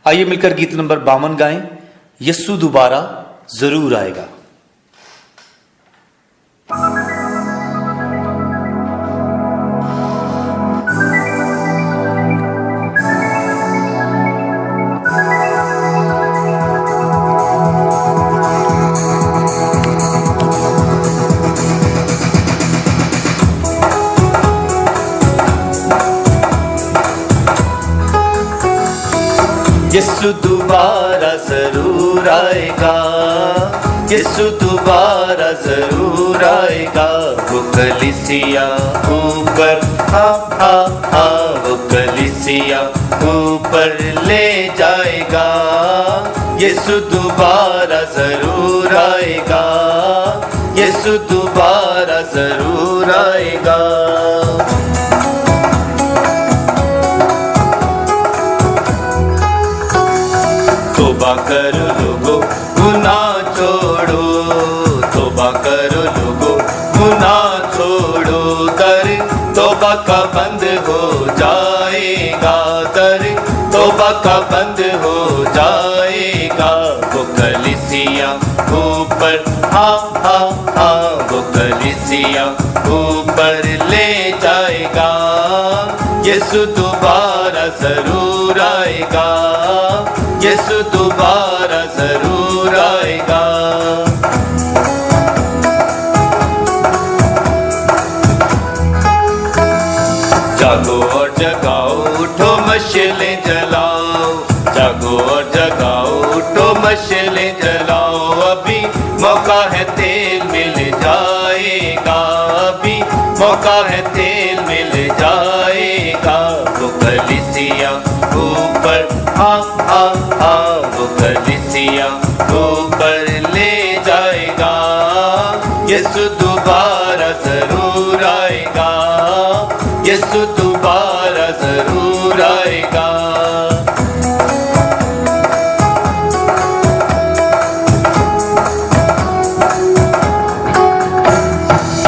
आइए मिलकर गीत नंबर 52 गाएं, यीशु दोबारा जरूर आएगा। यीशु दोबारा जरूर आएगा, यीशु दोबारा जरूर आएगा। वो कलीसिया ऊपर वो कलीसिया ऊपर ले जाएगा। यीशु दोबारा जरूर आएगा, यीशु दोबारा जरूर आएगा। तौबा करो लोगों गुनाह छोड़ो, तौबा करो लोगों गुनाह छोड़ो। दर तौबा का बंद हो जाएगा, दर तौबा का बंद हो जाएगा। वो कलीसिया ऊपर वो कलीसिया ऊपर ले जाएगा। यीशु दोबारा जरूर आएगा, यीशु दोबारा जरूर आएगा। जागो और जगाओ, उठो मशालें जलाओ, जागो और जगाओ, उठो मशालें जलाओ। अभी मौका है, तेल मिल जाएगा, अभी मौका है, तेल मिल जाएगा। वो कलीसिया ऊपर वो कलीसिया ऊपर ले जाएगा। यीशु दोबारा जरूर आएगा, यीशु दोबारा जरूर आएगा।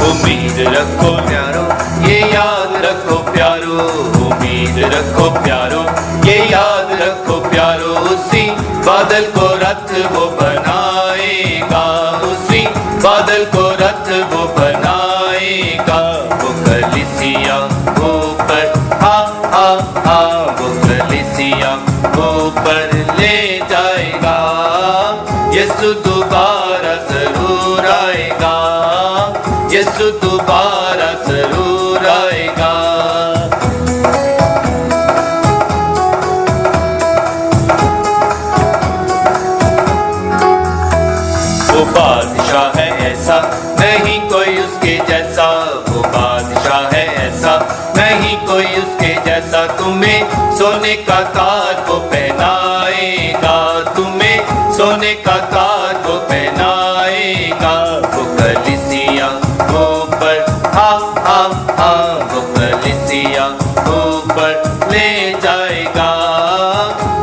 उम्मीद रखो प्यारो, ये याद रखो प्यारो, उम्मीद रखो प्यारो, ये याद रखो प्यारो। उसी बादल को रथ वो बनाएगा, उसी बादल को रथ वो बनाएगा। वो कलीसिया ऊपर वो कलीसिया ऊपर ले जाएगा। यीशु दोबारा जरूर आएगा, यीशु दोबारा जरूर आएगा। वो बादशाह है ऐसा नहीं कोई उसके जैसा, वो बादशाह है ऐसा नहीं कोई उसके जैसा। तुम्हें सोने का ताज वो पहनाएगा, तुम्हें सोने का ताज वो पहनाएगा। वो कलीसिया ऊपर वो कलीसिया ऊपर ले जाएगा।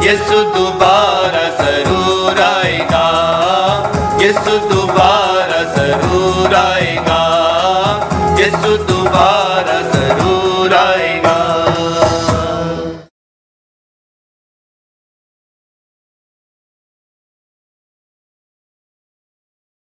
यीशु दोबारा जरूर आएगा, यीशु